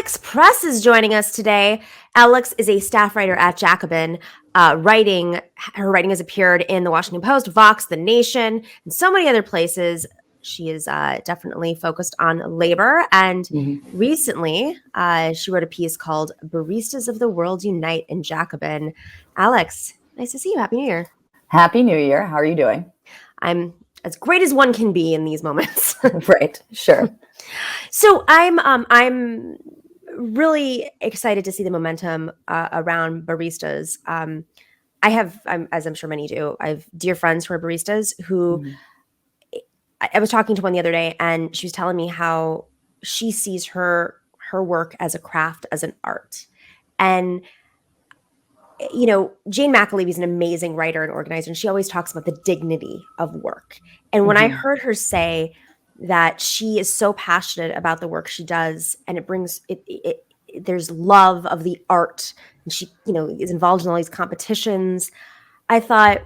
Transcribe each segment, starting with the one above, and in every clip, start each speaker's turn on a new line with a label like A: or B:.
A: Alex Press is joining us today. Alex is a staff writer at Jacobin. Her writing has appeared in the Washington Post, Vox, The Nation, and so many other places. She is definitely focused on labor. And recently, she wrote a piece called Baristas of the World Unite in Jacobin. Alex, nice to see you. Happy New Year.
B: Happy New Year. How are you doing?
A: I'm as great as one can be in these moments.
B: Right. Sure.
A: So I'm really excited to see the momentum around baristas. As I'm sure many do, I have dear friends who are baristas who I was talking to one the other day, and she was telling me how she sees her work as a craft, as an art. And Jane McAlevey is an amazing writer and organizer, and she always talks about the dignity of work. And when I heard her say that she is so passionate about the work she does, and it brings there's love of the art, and she is involved in all these competitions, I thought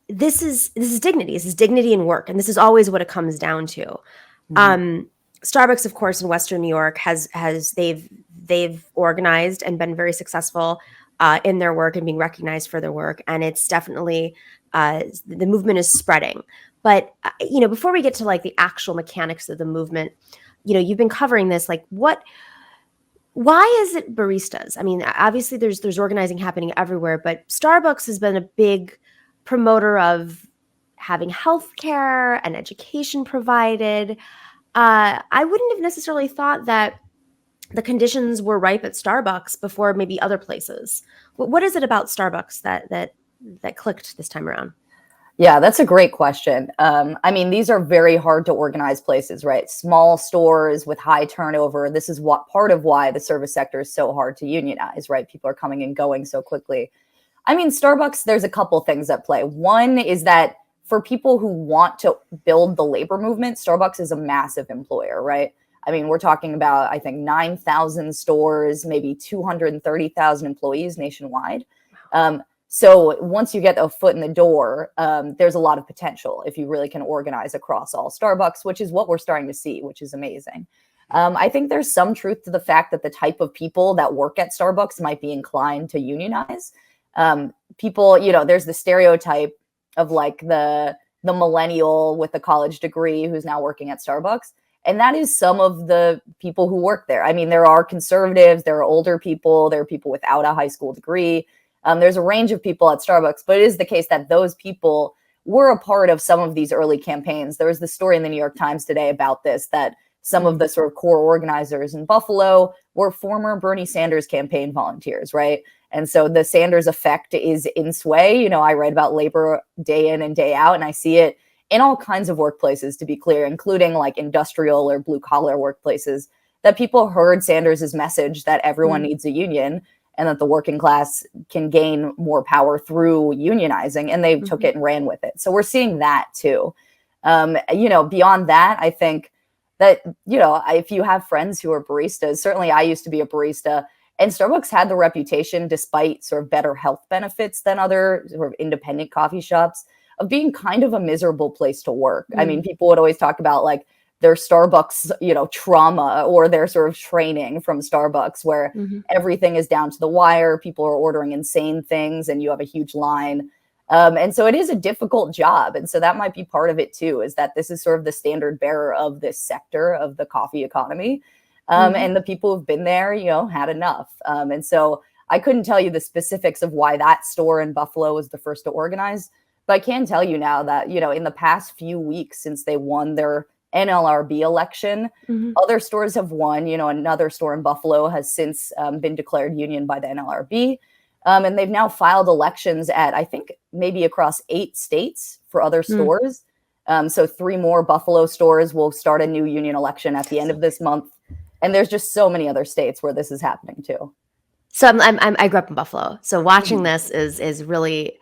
A: this is dignity. This is dignity in work, and this is always what it comes down to. Starbucks, of course, in Western New York has they've organized and been very successful in their work and being recognized for their work, and it's definitely the movement is spreading. But before we get to like the actual mechanics of the movement, you've been covering this. Like, why is it baristas? I mean, obviously there's organizing happening everywhere, but Starbucks has been a big promoter of having healthcare and education provided. I wouldn't have necessarily thought that the conditions were ripe at Starbucks before maybe other places. What is it about Starbucks that clicked this time around?
B: Yeah, that's a great question. I mean, these are very hard to organize places, right? Small stores with high turnover. This is what part of why the service sector is so hard to unionize, right? People are coming and going so quickly. I mean, Starbucks, there's a couple things at play. One is that for people who want to build the labor movement, Starbucks is a massive employer, right? I mean, we're talking about, I think, 9,000 stores, maybe 230,000 employees nationwide. So once you get a foot in the door, there's a lot of potential if you really can organize across all Starbucks, which is what we're starting to see, which is amazing. I think there's some truth to the fact that the type of people that work at Starbucks might be inclined to unionize. People, there's the stereotype of like the millennial with a college degree who's now working at Starbucks. And that is some of the people who work there. I mean, there are conservatives, there are older people, there are people without a high school degree. There's a range of people at Starbucks, but it is the case that those people were a part of some of these early campaigns. There was the story in the New York Times today about this, that some of the sort of core organizers in Buffalo were former Bernie Sanders campaign volunteers, right? And so the Sanders effect is in sway. I read about labor day in and day out, and I see it in all kinds of workplaces, to be clear, including like industrial or blue collar workplaces, that people heard Sanders's message that everyone needs a union and that the working class can gain more power through unionizing, and they took it and ran with it. So we're seeing that too. Beyond that, I think that, if you have friends who are baristas, certainly I used to be a barista, and Starbucks had the reputation, despite sort of better health benefits than other sort of independent coffee shops, of being kind of a miserable place to work. I mean, people would always talk about like their Starbucks, trauma or their sort of training from Starbucks, where everything is down to the wire. People are ordering insane things and you have a huge line. And so it is a difficult job. And so that might be part of it too, is that this is sort of the standard bearer of this sector of the coffee economy. And the people who've been there, had enough. And so I couldn't tell you the specifics of why that store in Buffalo was the first to organize. But I can tell you now that, in the past few weeks since they won their NLRB election, other stores have won. Another store in Buffalo has since been declared union by the NLRB. And they've now filed elections at, I think, maybe across 8 states for other stores. So 3 more Buffalo stores will start a new union election at the end of this month. And there's just so many other states where this is happening too.
A: So I grew up in Buffalo. So watching this is really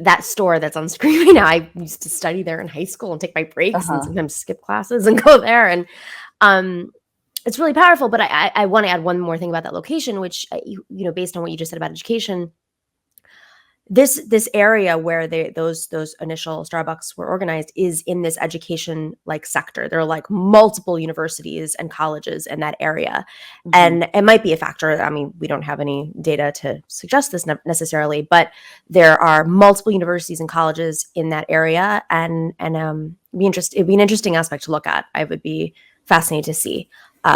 A: that store that's on screen right now. I used to study there in high school and take my breaks and sometimes skip classes and go there. And it's really powerful. But I want to add one more thing about that location, which, based on what you just said about education, this area where those initial Starbucks were organized is in this education like sector. There are like multiple universities and colleges in that area, and it might be a factor. I mean, we don't have any data to suggest this necessarily, but there are multiple universities and colleges in that area, and it'd be an interesting aspect to look at. I would be fascinated to see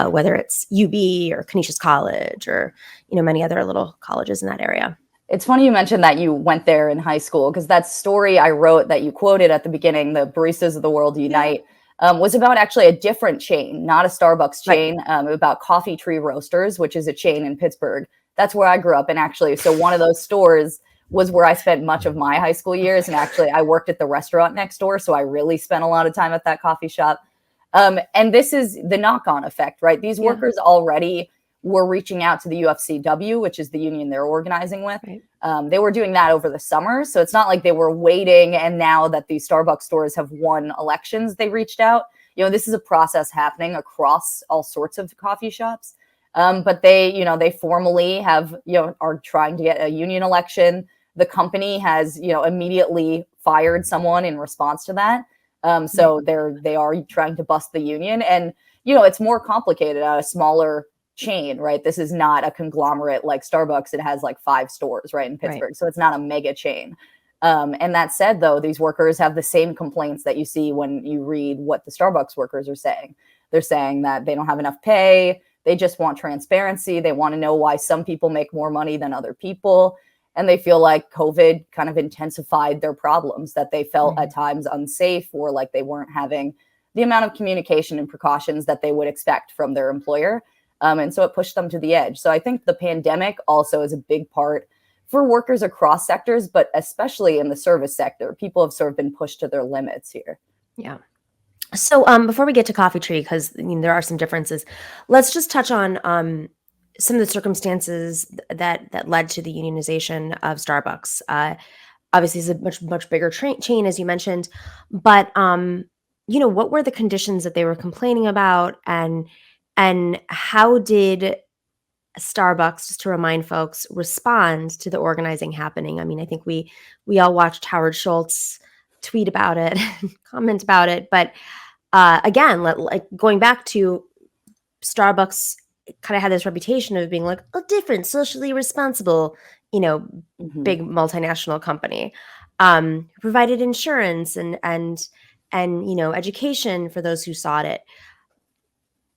A: whether it's UB or Canisius College or many other little colleges in that area.
B: It's funny you mentioned that you went there in high school, because that story I wrote that you quoted at the beginning, the Baristas of the World Unite, was about actually a different chain, not a Starbucks chain, about Coffee Tree Roasters, which is a chain in Pittsburgh. That's where I grew up. And actually, so one of those stores was where I spent much of my high school years. And actually, I worked at the restaurant next door. So I really spent a lot of time at that coffee shop. And this is the knock-on effect, right? These workers already were reaching out to the UFCW, which is the union they're organizing with. Right. They were doing that over the summer. So it's not like they were waiting, and now that these Starbucks stores have won elections, they reached out. This is a process happening across all sorts of coffee shops. But they formally have, are trying to get a union election. The company has, immediately fired someone in response to that. So they are trying to bust the union, and, it's more complicated at a smaller chain, right? This is not a conglomerate like Starbucks. It has like 5 stores, right, in Pittsburgh. Right. So it's not a mega chain. And that said, though, these workers have the same complaints that you see when you read what the Starbucks workers are saying. They're saying that they don't have enough pay. They just want transparency. They want to know why some people make more money than other people. And they feel like COVID kind of intensified their problems, that they felt at times unsafe, or like they weren't having the amount of communication and precautions that they would expect from their employer. And so it pushed them to the edge. So I think the pandemic also is a big part for workers across sectors, but especially in the service sector. People have sort of been pushed to their limits here.
A: Yeah. So before we get to Coffee Tree, because there are some differences, let's just touch on some of the circumstances that led to the unionization of Starbucks. Obviously, it's a much bigger chain, as you mentioned, but what were the conditions that they were complaining about, and how did Starbucks, just to remind folks, respond to the organizing happening? I mean, I think we all watched Howard Schultz tweet about it, comment about it, but again, like going back to Starbucks, kind of had this reputation of being like a different, socially responsible, big multinational company, provided insurance and education for those who sought it,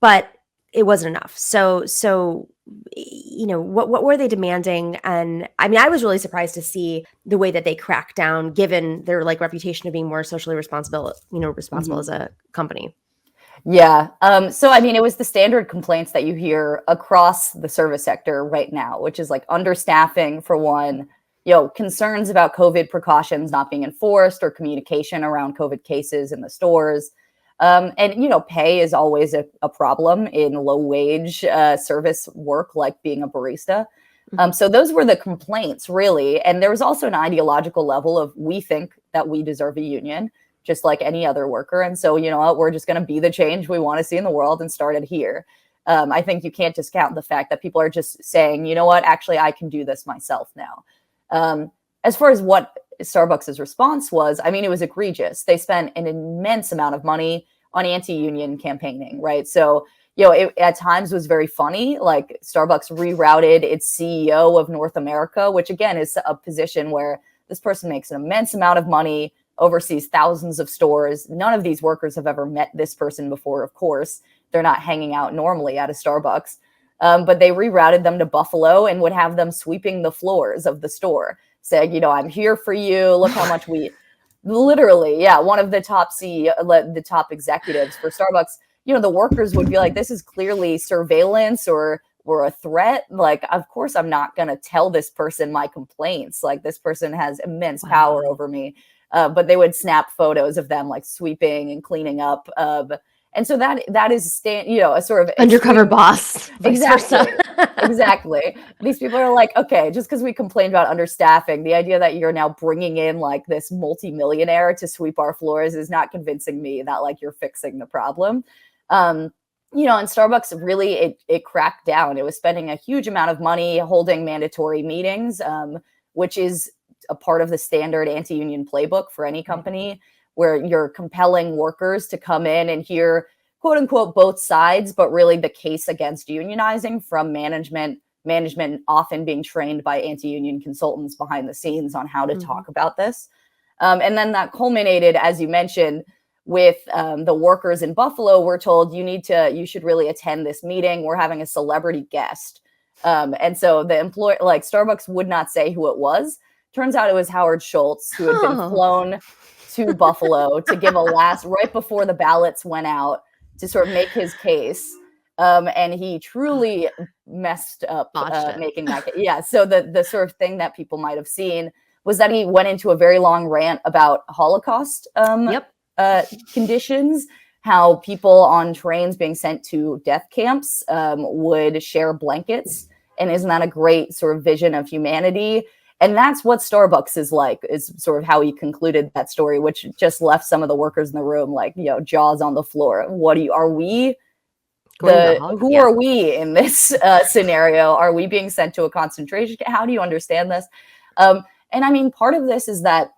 A: but it wasn't enough. So what were they demanding? And I mean, I was really surprised to see the way that they cracked down, given their like reputation of being more socially responsible as a company.
B: Yeah. So, I mean, it was the standard complaints that you hear across the service sector right now, which is like understaffing for one, concerns about COVID precautions not being enforced, or communication around COVID cases in the stores. And, pay is always a problem in low wage service work, like being a barista. So those were the complaints, really. And there was also an ideological level of, we think that we deserve a union, just like any other worker. And so, we're just going to be the change we want to see in the world and start it here. I think you can't discount the fact that people are just saying, you know what, actually, I can do this myself now. As far as what Starbucks' response was, I mean, it was egregious. They spent an immense amount of money on anti-union campaigning, right? So, it at times was very funny. Like Starbucks rerouted its CEO of North America, which again is a position where this person makes an immense amount of money, oversees thousands of stores. None of these workers have ever met this person before, of course. They're not hanging out normally at a Starbucks. But they rerouted them to Buffalo and would have them sweeping the floors of the store, saying, I'm here for you. Look how much we... Literally, yeah, one of the top the top executives for Starbucks, the workers would be like, this is clearly surveillance or a threat. Like, of course, I'm not going to tell this person my complaints. Like, this person has immense power over me. But they would snap photos of them like sweeping and cleaning up. And so that is a sort of
A: undercover boss.
B: Exactly. Exactly. These people are like, okay, just because we complained about understaffing, the idea that you're now bringing in like this multimillionaire to sweep our floors is not convincing me that like you're fixing the problem. And Starbucks really, it cracked down. It was spending a huge amount of money holding mandatory meetings, which is a part of the standard anti-union playbook for any company, where you're compelling workers to come in and hear, quote unquote, both sides, but really the case against unionizing from management often being trained by anti-union consultants behind the scenes on how to talk about this. And then that culminated, as you mentioned, with the workers in Buffalo were told, you should really attend this meeting. We're having a celebrity guest. And so the employer, like Starbucks would not say who it was. Turns out it was Howard Schultz, who had been flown to Buffalo to give a last, right before the ballots went out, to sort of make his case. And he truly messed up making that case. Yeah. So the sort of thing that people might have seen was that he went into a very long rant about Holocaust conditions, how people on trains being sent to death camps would share blankets. And isn't that a great sort of vision of humanity? And that's what Starbucks is like, is sort of how he concluded that story, which just left some of the workers in the room like, jaws on the floor. Are we in this scenario? Are we being sent to a concentration camp? How do you understand this? And I mean, part of this is that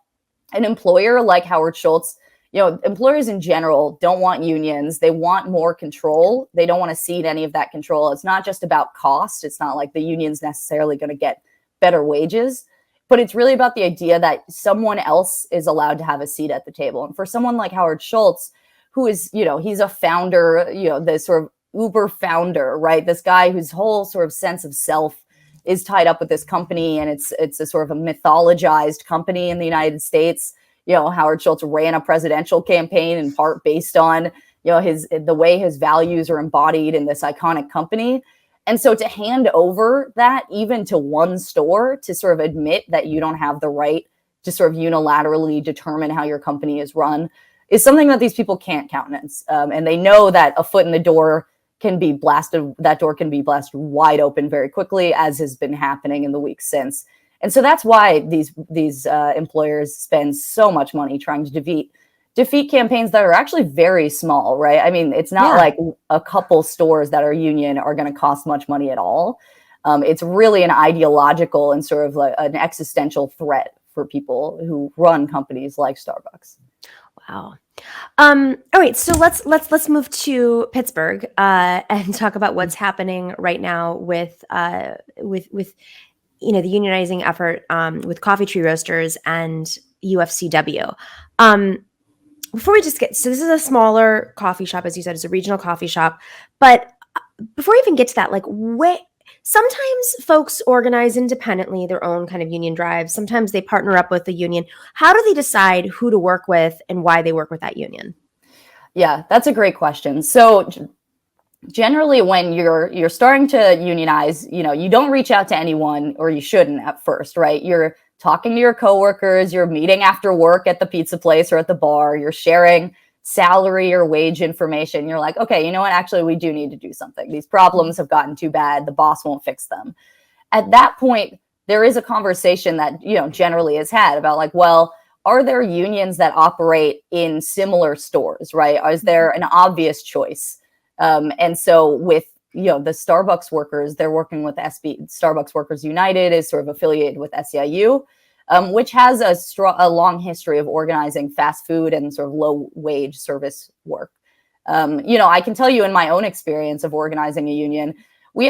B: an employer like Howard Schultz, employers in general don't want unions. They want more control. They don't want to cede any of that control. It's not just about cost. It's not like the union's necessarily going to get better wages, but it's really about the idea that someone else is allowed to have a seat at the table. And for someone like Howard Schultz, who is, he's a founder, the sort of Uber founder, right? This guy whose whole sort of sense of self is tied up with this company, and it's a sort of a mythologized company in the United States. Howard Schultz ran a presidential campaign in part based on, the way his values are embodied in this iconic company. And so to hand over that even to one store to sort of admit that you don't have the right to sort of unilaterally determine how your company is run is something that these people can't countenance. And they know that a foot in the door can be blasted, that door can be blasted wide open very quickly, as has been happening in the weeks since. And so that's why these employers spend so much money trying to defeat campaigns that are actually very small, right? I mean, it's not like a couple stores that are union are going to cost much money at all. It's really an ideological and sort of like an existential threat for people who run companies like Starbucks.
A: Wow. All right, so let's move to Pittsburgh and talk about what's happening right now with the unionizing effort with Coffee Tree Roasters and UFCW. Before we so this is a smaller coffee shop, as you said, it's a regional coffee shop. But before we even get to that, sometimes folks organize independently their own kind of union drives. Sometimes they partner up with the union. How do they decide who to work with and why they work with that union?
B: Yeah, that's a great question. So generally, when you're starting to unionize, you don't reach out to anyone, or you shouldn't at first, right? You're talking to your coworkers, you're meeting after work at the pizza place or at the bar, you're sharing salary or wage information. You're like, okay, you know what? Actually, we do need to do something. These problems have gotten too bad. The boss won't fix them. At that point, there is a conversation that, generally is had about like, well, are there unions that operate in similar stores, right? Is there an obvious choice? And so with, the Starbucks workers, they're working with Starbucks Workers United is sort of affiliated with SEIU, which has a long history of organizing fast food and sort of low wage service work. I can tell you in my own experience of organizing a union, we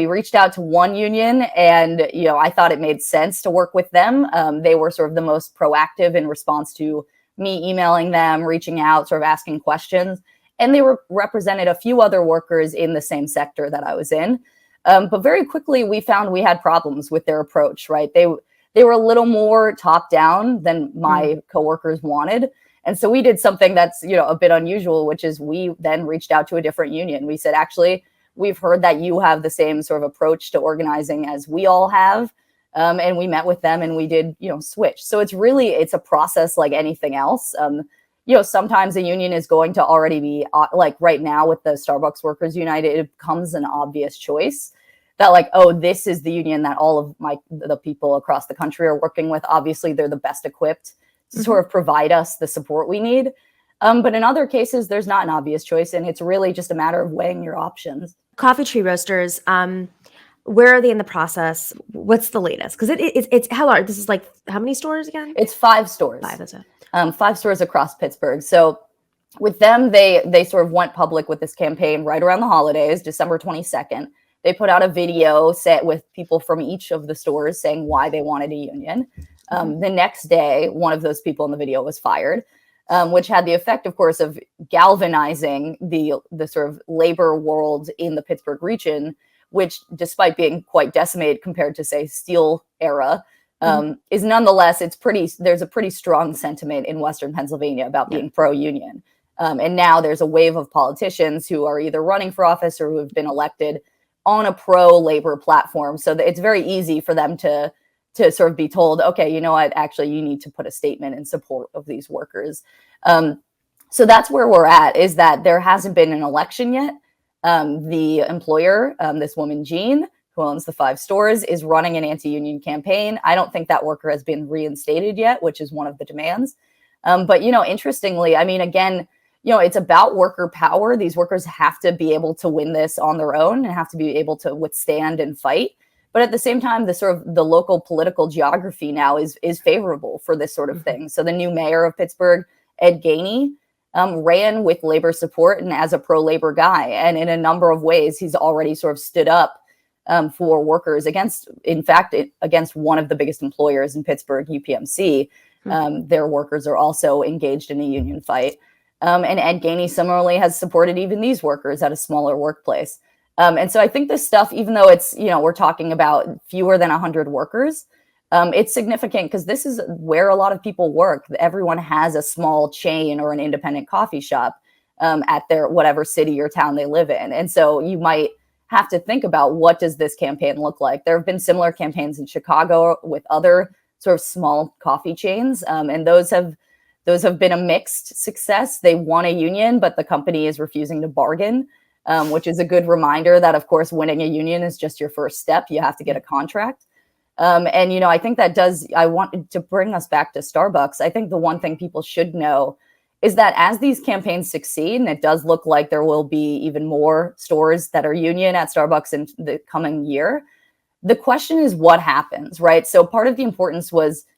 B: reached out to one union, and, I thought it made sense to work with them. They were sort of the most proactive in response to me emailing them, reaching out, sort of asking questions. And they represented a few other workers in the same sector that I was in. But very quickly, we found we had problems with their approach, right? They were a little more top down than my coworkers wanted. And so we did something that's, a bit unusual, which is we then reached out to a different union. We said, actually, we've heard that you have the same sort of approach to organizing as we all have. And we met with them and we did, switch. So it's a process like anything else. Sometimes a union is going to already be like right now with the Starbucks Workers United, it becomes an obvious choice that like, oh, this is the union that all of the people across the country are working with. Obviously, they're the best equipped to sort of provide us the support we need. But in other cases, there's not an obvious choice, and it's really just a matter of weighing your options.
A: Coffee Tree Roasters, Where are they in the process? What's the latest? Because it's how large? This is like how many stores again?
B: It's 5 stores.
A: 5, that's it.
B: 5 stores across Pittsburgh. So with them, they sort of went public with this campaign right around the holidays, December 22nd. They put out a video set with people from each of the stores saying why they wanted a union. The next day, one of those people in the video was fired, which had the effect, of course, of galvanizing the sort of labor world in the Pittsburgh region, which, despite being quite decimated compared to, say, steel era, is nonetheless, there's a pretty strong sentiment in Western Pennsylvania about being pro-union. And now there's a wave of politicians who are either running for office or who have been elected on a pro-labor platform. So it's very easy for them to sort of be told, okay, you know what, actually, you need to put a statement in support of these workers. So that's where we're at, is that there hasn't been an election yet. The employer, this woman, Jean, who owns the 5 stores, is running an anti-union campaign. I don't think that worker has been reinstated yet, which is one of the demands. But, interestingly, I mean, again, it's about worker power. These workers have to be able to win this on their own and have to be able to withstand and fight. But at the same time, the local political geography now is favorable for this sort of thing. So the new mayor of Pittsburgh, Ed Gainey, ran with labor support and as a pro-labor guy. And in a number of ways, he's already sort of stood up for workers against one of the biggest employers in Pittsburgh, UPMC. Their workers are also engaged in a union fight. And Ed Gainey similarly has supported even these workers at a smaller workplace. And so I think this stuff, even though it's, we're talking about fewer than 100 workers, it's significant because this is where a lot of people work. Everyone has a small chain or an independent coffee shop at their whatever city or town they live in. And so you might have to think about, what does this campaign look like? There have been similar campaigns in Chicago with other sort of small coffee chains. And those have been a mixed success. They want a union, but the company is refusing to bargain, which is a good reminder that, of course, winning a union is just your first step. You have to get a contract. And, I think I want to bring us back to Starbucks. I think the one thing people should know is that as these campaigns succeed, and it does look like there will be even more stores that are union at Starbucks in the coming year, the question is what happens, right? So part of the importance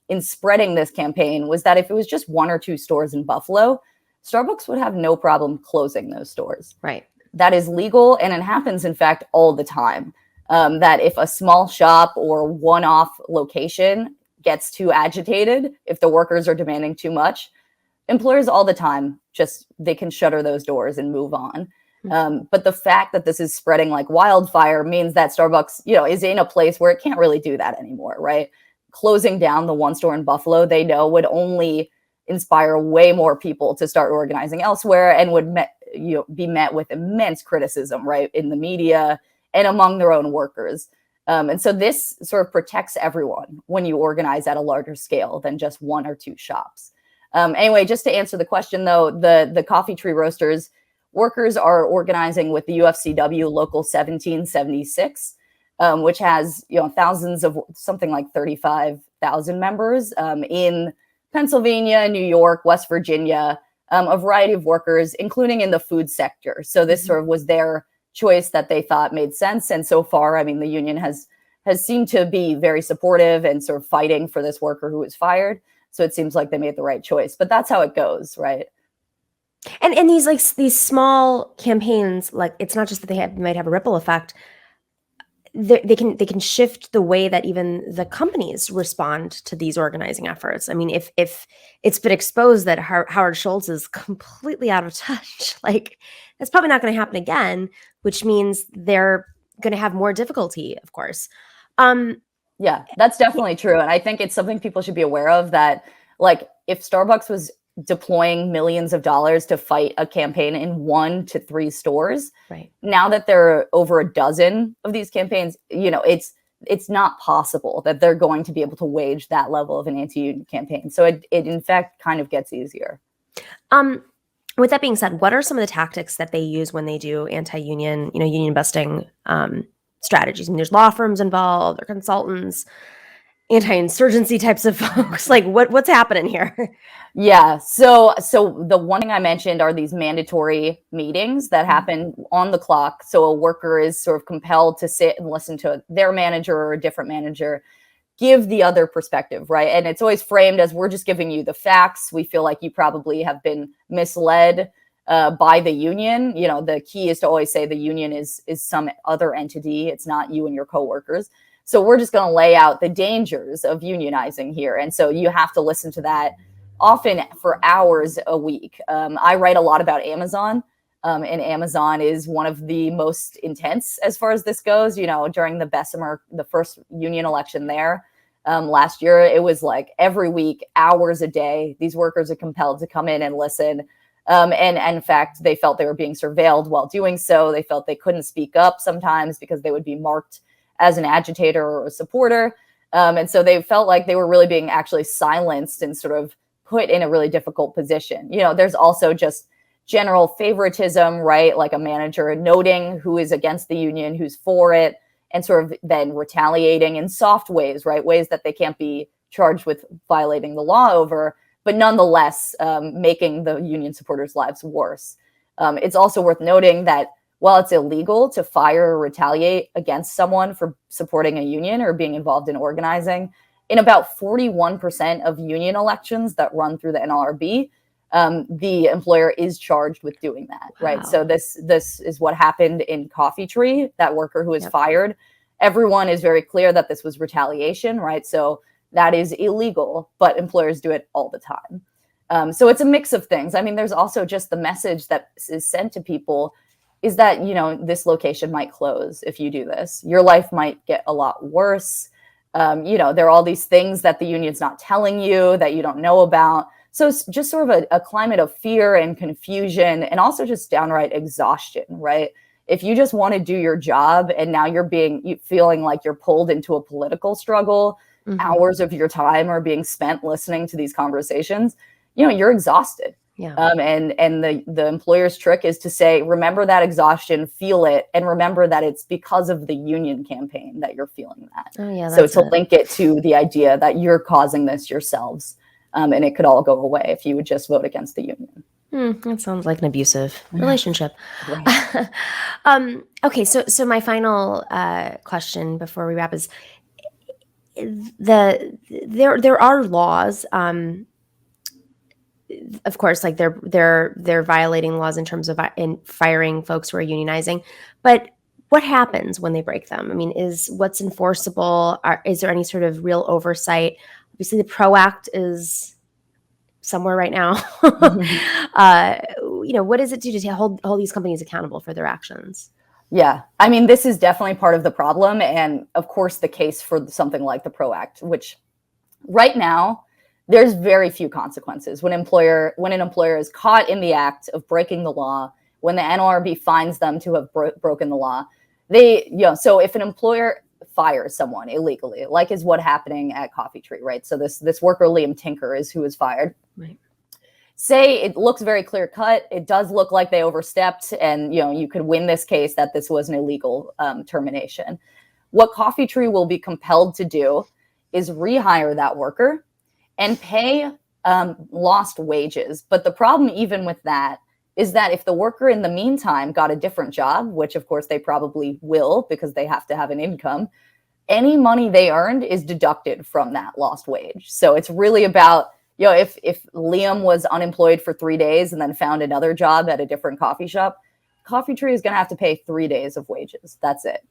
B: in spreading this campaign was that if it was just 1 or 2 stores in Buffalo, Starbucks would have no problem closing those stores.
A: Right.
B: That is legal, and it happens, in fact, all the time. That if a small shop or one-off location gets too agitated, if the workers are demanding too much, employers all the time they can shutter those doors and move on. But the fact that this is spreading like wildfire means that Starbucks, is in a place where it can't really do that anymore, right? Closing down the one store in Buffalo, they know, would only inspire way more people to start organizing elsewhere and would be met with immense criticism, right, in the media and among their own workers. And so this sort of protects everyone when you organize at a larger scale than just 1 or 2 shops. Anyway, just to answer the question, though, the Coffee Tree Roasters workers are organizing with the UFCW Local 1776, which has thousands of, something like 35,000 members in Pennsylvania, New York, West Virginia, a variety of workers, including in the food sector. So this sort of was their choice that they thought made sense. And so far, I mean, the union has seemed to be very supportive and sort of fighting for this worker who was fired. So it seems like they made the right choice, but that's how it goes, right?
A: And these small campaigns, like, it's not just that they might have a ripple effect. They can shift the way that even the companies respond to these organizing efforts. I mean, if it's been exposed that Howard Schultz is completely out of touch, like, that's probably not going to happen again, which means they're going to have more difficulty, of course.
B: Yeah, that's definitely true. And I think it's something people should be aware of, that, like, if Starbucks was deploying millions of dollars to fight a campaign in 1 to 3 stores,
A: right, now
B: that there are over a dozen of these campaigns, it's not possible that they're going to be able to wage that level of an anti-union campaign. So it in fact kind of gets easier.
A: With that being said, what are some of the tactics that they use when they do anti-union, union busting strategies? I mean, there's law firms involved, or consultants. anti-insurgency types of folks? Like what's happening here?
B: Yeah. So the one thing I mentioned are these mandatory meetings that happen on the clock. So a worker is sort of compelled to sit and listen to their manager or a different manager give the other perspective, right? And it's always framed as, we're just giving you the facts. We feel like you probably have been misled by the union. You know, the key is to always say the union is some other entity. It's not you and your coworkers. So we're just going to lay out the dangers of unionizing here. And so you have to listen to that often for hours a week. I write a lot about Amazon. And Amazon is one of the most intense as far as this goes. You know, during the Bessemer, the first union election there last year, it was like every week, hours a day, these workers are compelled to come in and listen. And in fact, they felt they were being surveilled while doing so. They felt they couldn't speak up sometimes because they would be marked as an agitator or a supporter. And so they felt like they were really being actually silenced and sort of put in a really difficult position. You know, there's also just general favoritism, right? Like a manager noting who is against the union, who's for it, and sort of then retaliating in soft ways, right? Ways that they can't be charged with violating the law over, but nonetheless making the union supporters' lives worse. It's also worth noting that while it's illegal to fire or retaliate against someone for supporting a union or being involved in organizing, in about 41% of union elections that run through the NLRB, the employer is charged with doing that, right?
A: Wow.
B: So this is what happened in Coffee Tree, that worker who was fired. Everyone is very clear that this was retaliation, right? So that is illegal, but employers do it all the time. So it's a mix of things. I mean, there's also just the message that is sent to people is that, you know, this location might close if you do this. Your life might get a lot worse. You know, there are all these things that the union's not telling you that you don't know about. So it's just sort of a climate of fear and confusion and also just downright exhaustion, right? If you just want to do your job and now you're feeling like you're pulled into a political struggle, hours of your time are being spent listening to these conversations, you know, you're exhausted.
A: Yeah.
B: And the employer's trick is to say, remember that exhaustion, feel it, and remember that it's because of the union campaign that you're feeling that.
A: Oh, yeah,
B: so to link it to the idea that you're causing this yourselves. And it could all go away if you would just vote against the union.
A: That sounds like an abusive relationship.
B: Right.
A: Okay, so my final question before we wrap is, there are laws. Of course, like they're violating laws in terms of in firing folks who are unionizing, but what happens when they break them? I mean, what's enforceable? Is there any sort of real oversight? Obviously, the PRO Act is somewhere right now. You know, what does it do to hold these companies accountable for their actions?
B: Yeah, I mean, this is definitely part of the problem, and of course, the case for something like the PRO Act, which right now there's very few consequences when an employer is caught in the act of breaking the law. When the NLRB finds them to have broken the law, so if an employer fires someone illegally, like is what happening at Coffee Tree, right? So this worker, Liam Tinker, is who was fired.
A: Right.
B: Say it looks very clear cut. It does look like they overstepped, and you could win this case that this was an illegal termination. What Coffee Tree will be compelled to do is rehire that worker and pay lost wages. But the problem even with that is that if the worker in the meantime got a different job, which of course they probably will because they have to have an income, any money they earned is deducted from that lost wage. So it's really about, if Liam was unemployed for 3 days and then found another job at a different coffee shop, Coffee Tree is going to have to pay 3 days of wages. That's it.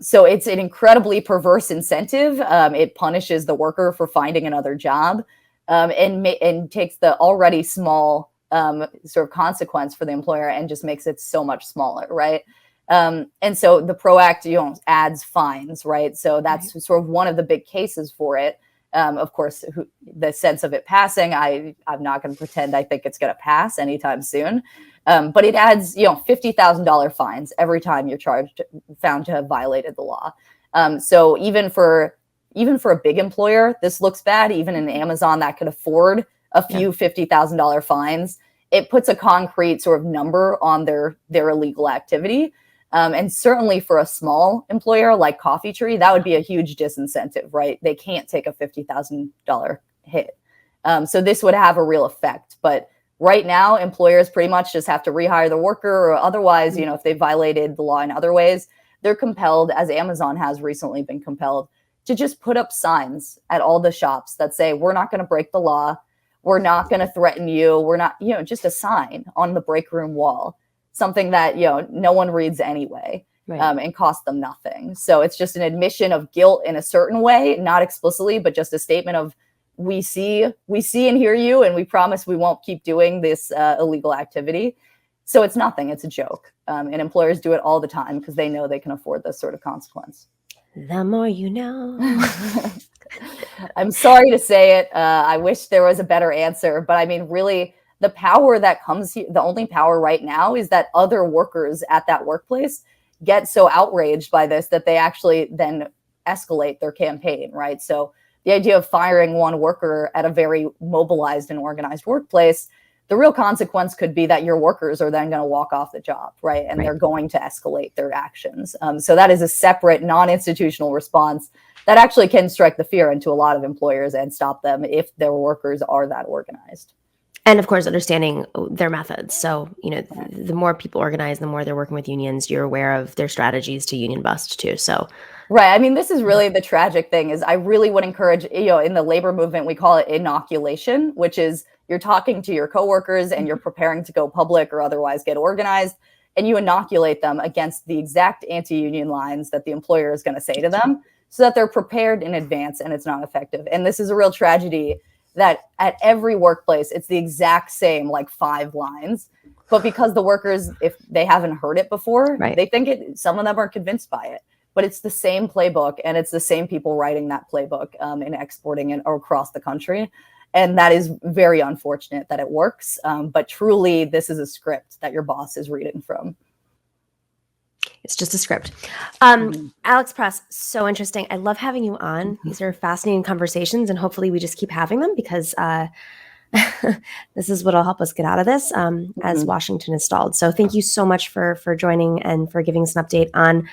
B: So it's an incredibly perverse incentive. It punishes the worker for finding another job and takes the already small sort of consequence for the employer and just makes it so much smaller, right? And so the PRO Act, adds fines, right? So that's sort of one of the big cases for it. Of course, the sense of it passing, I'm not going to pretend I think it's going to pass anytime soon. But it adds, $50,000 fines every time you're found to have violated the law. So even for a big employer, this looks bad. Even in Amazon that could afford a few $50,000 fines, it puts a concrete sort of number on their illegal activity. And certainly for a small employer like Coffee Tree, that would be a huge disincentive, right? They can't take a $50,000 hit. So this would have a real effect. But right now, employers pretty much just have to rehire the worker, or otherwise, you know, if they violated the law in other ways, they're compelled, as Amazon has recently been compelled, to just put up signs at all the shops that say, we're not going to break the law. We're not going to threaten you. We're not, you know, just a sign on the break room wall, something that, you know, no one reads anyway,
A: Right.
B: And cost them nothing. So it's just an admission of guilt in a certain way, not explicitly, but just a statement of, we see and hear you, and we promise we won't keep doing this illegal activity. So it's nothing. It's a joke. And employers do it all the time because they know they can afford this sort of consequence.
A: The more you know.
B: I'm sorry to say it. I wish there was a better answer. But I mean, really, the power that comes here, the only power right now is that other workers at that workplace get so outraged by this that they actually then escalate their campaign, right? So the idea of firing one worker at a very mobilized and organized workplace, the real consequence could be that your workers are then going to walk off the job, right? And they're going to escalate their actions. So that is a separate non-institutional response that actually can strike the fear into a lot of employers and stop them if their workers are that organized.
A: And of course, understanding their methods. So, you know, the more people organize, the more they're working with unions, you're aware of their strategies to union bust too. So,
B: right. I mean, this is really the tragic thing is I really would encourage, you know, in the labor movement, we call it inoculation, which is you're talking to your coworkers and you're preparing to go public or otherwise get organized, and you inoculate them against the exact anti-union lines that the employer is going to say to them so that they're prepared in advance and it's not effective. And this is a real tragedy that at every workplace, it's the exact same, like 5 lines. But because the workers, if they haven't heard it before, they think it, some of them are convinced by it. But it's the same playbook, and it's the same people writing that playbook and exporting it across the country. And that is very unfortunate that it works. But truly, this is a script that your boss is reading from.
A: It's just a script. Alex Press, so interesting. I love having you on. These are fascinating conversations, and hopefully we just keep having them because this is what will help us get out of this as Washington is stalled. So thank you so much for joining and for giving us an update on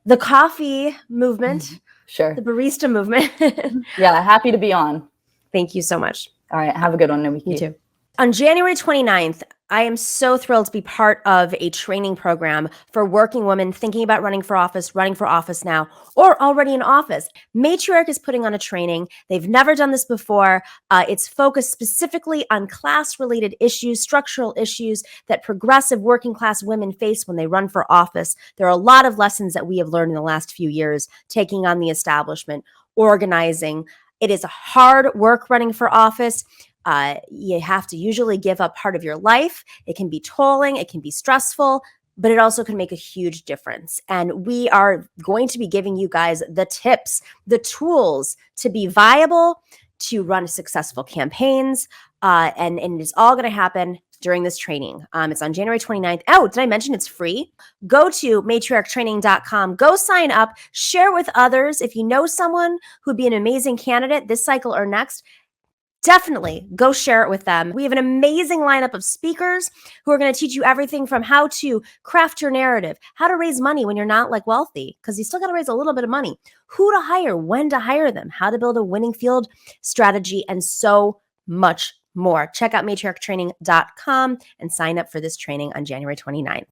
A: the coffee movement,
B: Sure.
A: The barista movement.
B: Yeah, happy to be on.
A: Thank you so much.
B: All right, have a good one, Nomiki.
A: You too. On January 29th, I am so thrilled to be part of a training program for working women thinking about running for office now, or already in office. Matriarch is putting on a training. They've never done this before. It's focused specifically on class-related issues, structural issues that progressive working class women face when they run for office. There are a lot of lessons that we have learned in the last few years, taking on the establishment, organizing. It is hard work running for office. You have to usually give up part of your life. It can be tolling, it can be stressful, but it also can make a huge difference. And we are going to be giving you guys the tips, the tools to be viable, to run successful campaigns. And it's all going to happen during this training. It's on January 29th. Oh, did I mention it's free? Go to matriarchtraining.com. Go sign up. Share with others. If you know someone who'd be an amazing candidate this cycle or next, definitely go share it with them. We have an amazing lineup of speakers who are going to teach you everything from how to craft your narrative, how to raise money when you're not like wealthy, because you still got to raise a little bit of money, who to hire, when to hire them, how to build a winning field strategy, and so much more. Check out matriarchtraining.com and sign up for this training on January 29th.